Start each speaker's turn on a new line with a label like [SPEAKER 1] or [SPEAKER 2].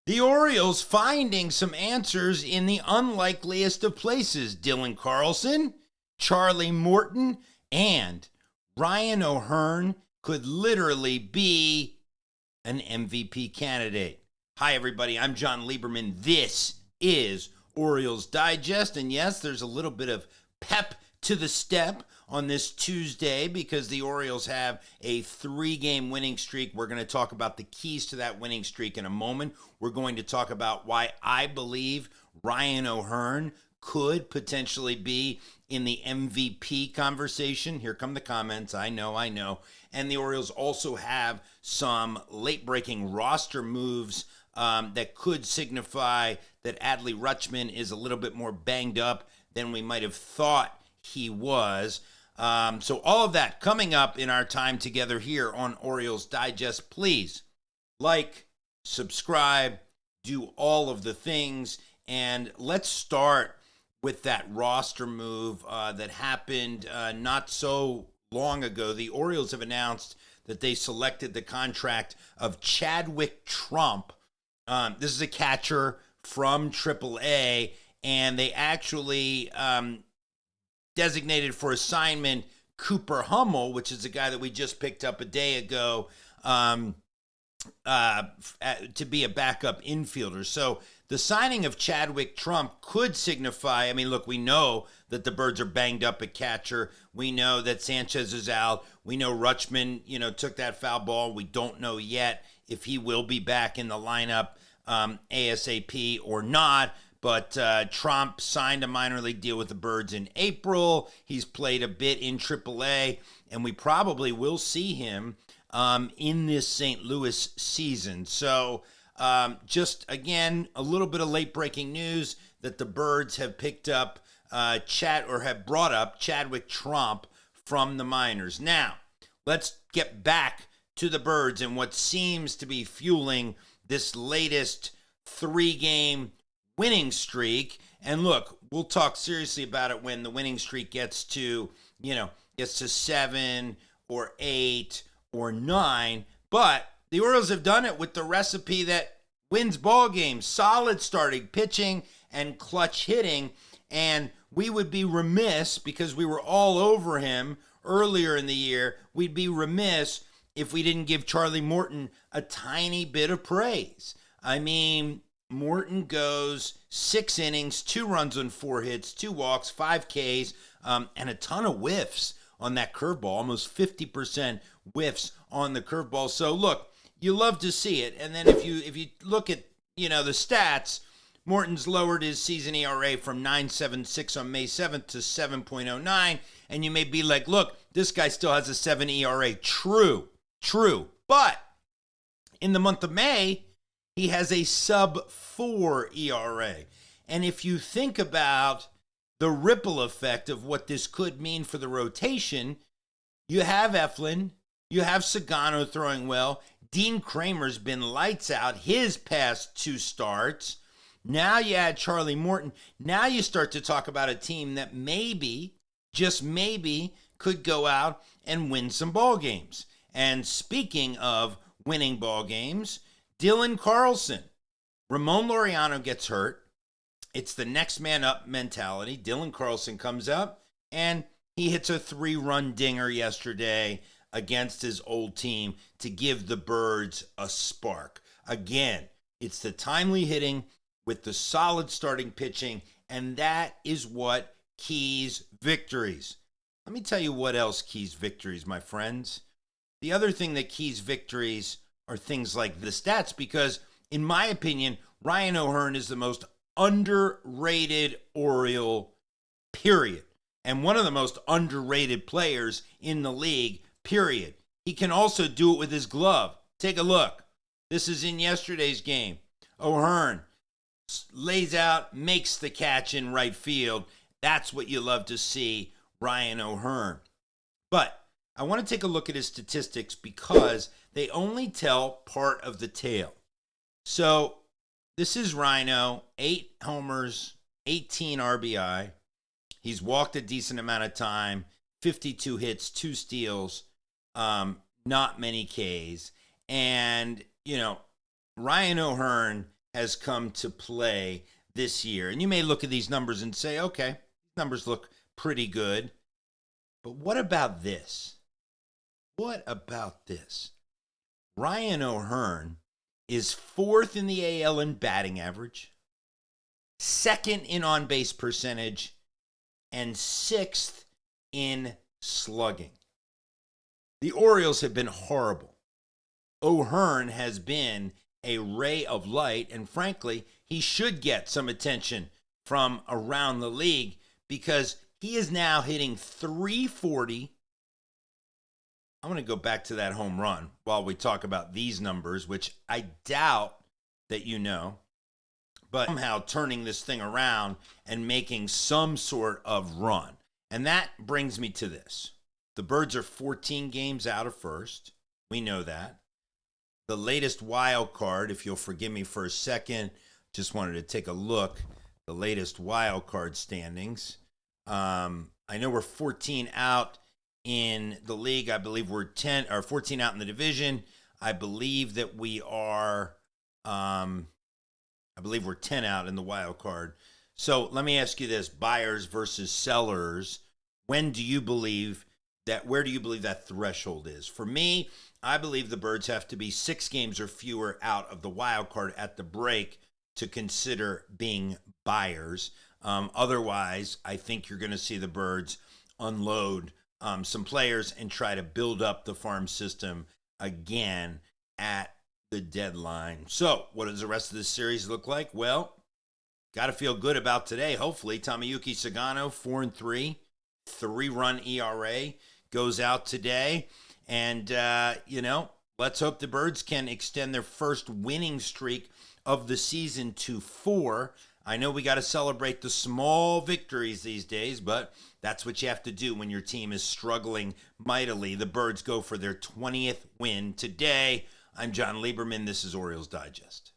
[SPEAKER 1] The Orioles finding some answers in the unlikeliest of places. Dylan Carlson, Charlie Morton, and Ryan O'Hearn could literally be an MVP candidate. Hi, everybody. I'm Jon Leiberman. This is Orioles Digest. And yes, there's a little bit of pep to the step on this Tuesday because the Orioles have a 3-game winning streak. We're going to talk about the keys to that winning streak in a moment. We're going to talk about why I believe Ryan O'Hearn could potentially be in the MVP conversation. Here come the comments. I know. And the Orioles also have some late-breaking roster moves that could signify that Adley Rutschman is a little bit more banged up than we might have thought he was. So all of that coming up in our time together here on Orioles Digest. Please like, subscribe, do all of the things, and let's start with that roster move that happened not so long ago. The Orioles have announced that they selected the contract of Cedric Trump. This is a catcher from AAA, and they actually designated for assignment Cooper Hummel, which is a guy that we just picked up a day ago, to be a backup infielder. So the signing of Cedric Trump could signify, I mean, look, we know that the Birds are banged up at catcher. We know that Sanchez is out. We know Rutschman, took that foul ball. We don't know yet if he will be back in the lineup ASAP or not. But Trump signed a minor league deal with the Birds in April. He's played a bit in AAA, and we probably will see him in this St. Louis season. So just, again, a little bit of late-breaking news that the Birds have picked up have brought up Cedric Trump from the minors. Now, let's get back to the Birds and what seems to be fueling this latest 3-game winning streak. And look, we'll talk seriously about it when the winning streak gets to 7 or 8 or 9. But the Orioles have done it with the recipe that wins ball games: solid starting pitching and clutch hitting. And we would be remiss, because we were all over him earlier in the year, we'd be remiss if we didn't give Charlie Morton a tiny bit of praise. I mean, Morton goes 6 innings, 2 runs on 4 hits, 2 walks, 5 Ks, and a ton of whiffs on that curveball, almost 50% whiffs on the curveball. So look, you love to see it. And then if you look at, the stats, Morton's lowered his season ERA from 9.76 on May 7th to 7.09. And you may be like, look, this guy still has a 7 ERA. True. But in the month of May, he has a sub-4 ERA. And if you think about the ripple effect of what this could mean for the rotation, you have Eflin, you have Sagano throwing well, Dean Kramer's been lights out his past 2 starts. Now you add Charlie Morton. Now you start to talk about a team that maybe, just maybe, could go out and win some ball games. And speaking of winning ball games, Dylan Carlson. Ramon Laureano gets hurt. It's the next man up mentality. Dylan Carlson comes up and he hits a 3-run dinger yesterday against his old team to give the Birds a spark. Again, it's the timely hitting with the solid starting pitching, and that is what keys victories. Let me tell you what else keys victories, my friends. The other thing that keys victories are things like the stats, because in my opinion, Ryan O'Hearn is the most underrated Oriole, period. And one of the most underrated players in the league, period. He can also do it with his glove. Take a look. This is in yesterday's game. O'Hearn lays out, makes the catch in right field. That's what you love to see, Ryan O'Hearn. But I want to take a look at his statistics because they only tell part of the tale. So this is Rhino, 8 homers, 18 RBI. He's walked a decent amount of time, 52 hits, 2 steals, not many Ks. And, Ryan O'Hearn has come to play this year. And you may look at these numbers and say, okay, these numbers look pretty good. But what about this? What about this? Ryan O'Hearn is 4th in the AL in batting average, 2nd in on-base percentage, and 6th in slugging. The Orioles have been horrible. O'Hearn has been a ray of light, and frankly, he should get some attention from around the league because he is now hitting .340. I'm going to go back to that home run while we talk about these numbers, which I doubt that you know, but somehow turning this thing around and making some sort of run. And that brings me to this. The Birds are 14 games out of first. We know that. The latest wild card, if you'll forgive me for a second, just wanted to take a look. The latest wild card standings. I know we're 14 out in the league. I believe we're 14 out in the division. I believe that we are, I believe we're 10 out in the wild card. So let me ask you this: buyers versus sellers. Where do you believe that threshold is? For me, I believe the Birds have to be 6 games or fewer out of the wild card at the break to consider being buyers. Otherwise, I think you're going to see the Birds unload some players and try to build up the farm system again at the deadline. So, what does the rest of this series look like? Well, got to feel good about today. Hopefully, Tomoyuki Sagano, 4-3, 3-run ERA, goes out today. And, let's hope the Birds can extend their first winning streak of the season to 4. I know we got to celebrate the small victories these days, but that's what you have to do when your team is struggling mightily. The Birds go for their 20th win today. I'm Jon Leiberman. This is Orioles Digest.